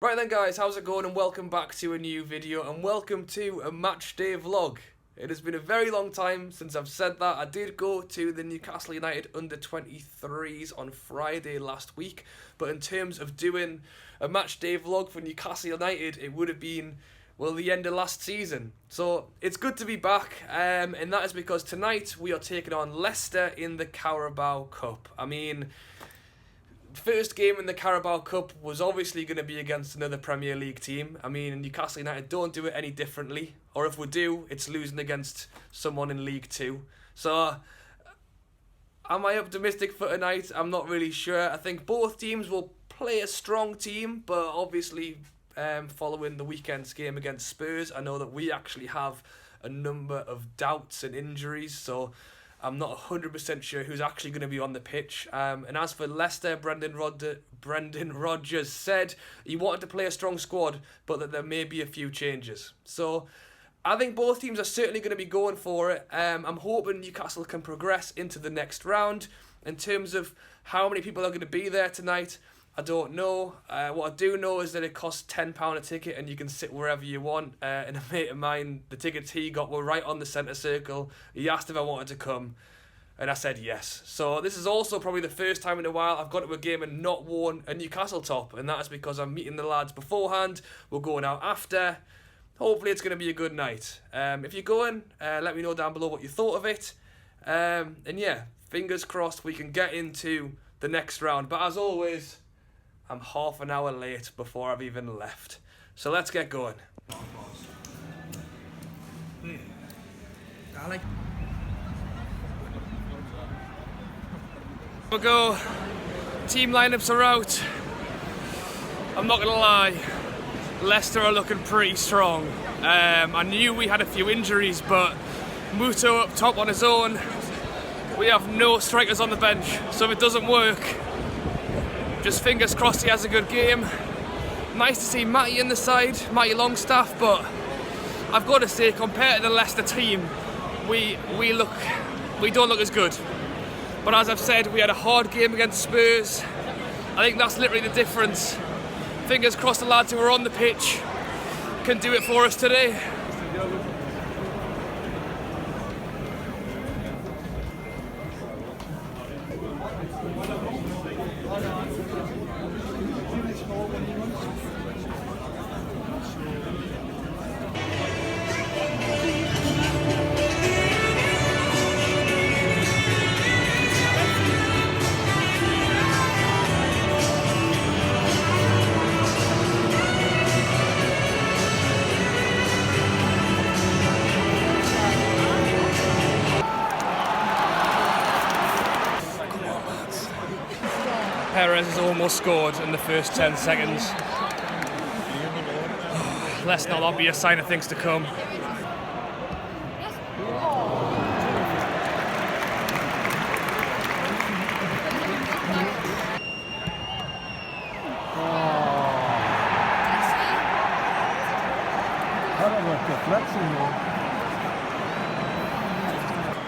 Right then guys, how's it going, and welcome back to a new video, and welcome to a match day vlog. It has been a very long time since I've said that. I did go to the Newcastle United under-23s on Friday last week, but in terms of doing a match day vlog for Newcastle United, it would have been, well, the end of last season. So it's good to be back, and that is because tonight we are taking on Leicester in the Caraboa Cup. I mean, first game in the Caraboa Cup was obviously going to be against another Premier League team. I mean, Newcastle United don't do it any differently, or if we do, it's losing against someone in League 2. So, am I optimistic for tonight? I'm not really sure. I think both teams will play a strong team, but obviously, following the weekend's game against Spurs, I know that we actually have a number of doubts and injuries, so I'm not 100% sure who's actually going to be on the pitch. And as for Leicester, Brendan Rodgers said he wanted to play a strong squad, but that there may be a few changes. So I think both teams are certainly going to be going for it. I'm hoping Newcastle can progress into the next round. In terms of how many people are going to be there tonight, I don't know. What I do know is that it costs £10 a ticket and you can sit wherever you want. And a mate of mine, the tickets he got were right on the centre circle. He asked if I wanted to come, and I said yes. So this is also probably the first time in a while I've gone to a game and not worn a Newcastle top, and that is because I'm meeting the lads beforehand. We're going out after. Hopefully it's going to be a good night. If you're going, let me know down below what you thought of it. And yeah, fingers crossed we can get into the next round. But as always, I'm half an hour late before I've even left. So let's get going. We go. Team lineups are out. I'm not gonna lie, Leicester are looking pretty strong. I knew we had a few injuries, but Muto up top on his own. We have no strikers on the bench, so if it doesn't work, just fingers crossed he has a good game. Nice to see Matty in the side, Matty Longstaff, but I've got to say, compared to the Leicester team, we don't look as good. But as I've said, we had a hard game against Spurs. I think that's literally the difference. Fingers crossed the lads who are on the pitch can do it for us today. Perez has almost scored in the first 10 seconds. Let's not that be a sign of things to come. Oh.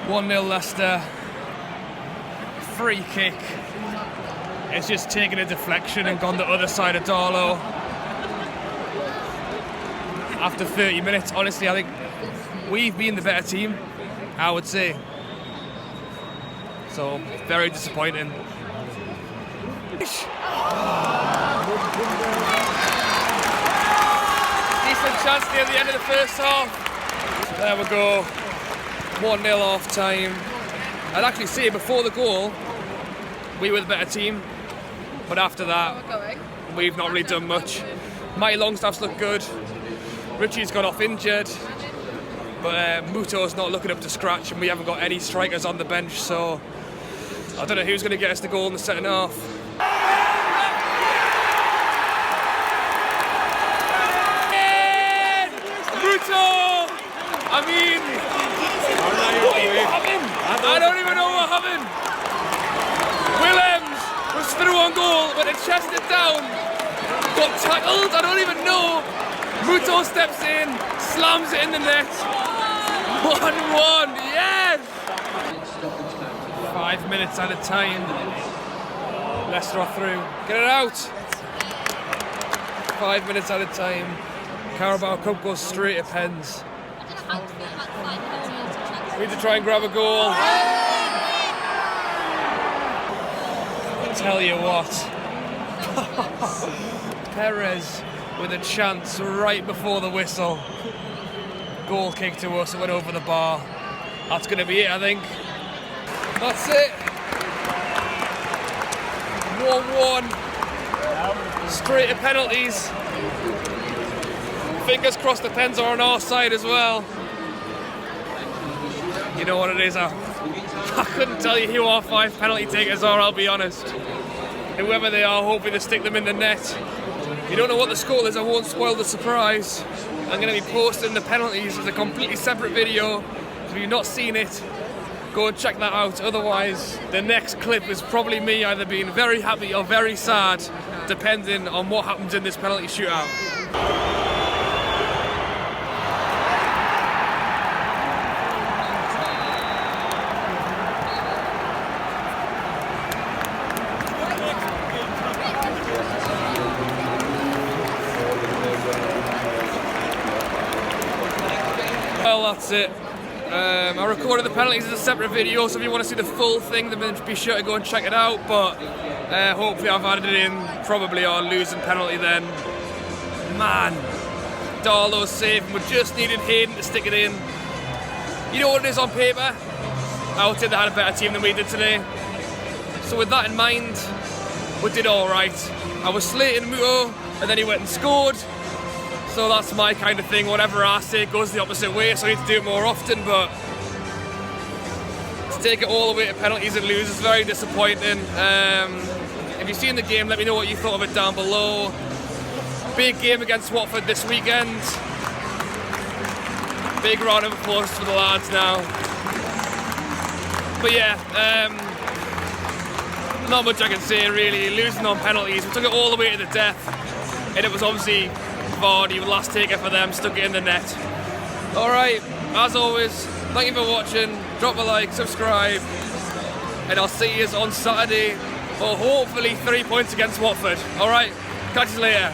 1-0 Leicester. Free kick. It's just taken a deflection and gone the other side of Darlow. After 30 minutes, honestly, I think we've been the better team, I would say. So, very disappointing. Decent chance near the end of the first half. There we go. 1-0 half time. I'd actually say before the goal, we were the better team. But after that, we've not really done much. Matty Longstaff's looked good. Richie's gone off injured. But Muto's not looking up to scratch, and we haven't got any strikers on the bench, so I don't know who's going to get us the goal in the second half. Muto! I mean, what happened? I don't even know what happened. Williams was through on goal, but it chested down, got tackled, I don't even know. Muto steps in, slams it in the net. 1-1, yes! 5 minutes at a time. Leicester are through. Get it out. 5 minutes at a time. Caraboa Cup goes straight to pens. We need to try and grab a goal. Tell you what, Perez with a chance right before the whistle. Goal kick to us, it went over the bar. That's going to be it, I think. That's it. 1-1. Straight to penalties. Fingers crossed the pens are on our side as well. You know what it is, I couldn't tell you who our 5 penalty takers are, I'll be honest. Whoever they are, hopefully they stick them in the net. You don't know what the score is, I won't spoil the surprise. I'm going to be posting the penalties as a completely separate video. So if you've not seen it, go and check that out. Otherwise, the next clip is probably me either being very happy or very sad, depending on what happens in this penalty shootout. Well, that's it. I recorded the penalties as a separate video, so if you want to see the full thing, then be sure to go and check it out. But hopefully I've added it in, probably our losing penalty then. Man, Darlow's safe, and we just needed Hayden to stick it in. You know what it is on paper? I would say they had a better team than we did today. So with that in mind, we did alright. I was slating Muto, and then he went and scored. So that's my kind of thing, whatever I say goes the opposite way, so I need to do it more often, but to take it all the way to penalties and lose is very disappointing. If you've seen the game, let me know what you thought of it down below. Big game against Watford this weekend. Big round of applause for the lads now. But yeah, not much I can say really. Losing on penalties, we took it all the way to the death, and it was obviously Vardy, last taker for them, stuck it in the net. Alright, as always, thank you for watching, drop a like, subscribe, and I'll see you on Saturday for hopefully 3 points against Watford. Alright, catch you later.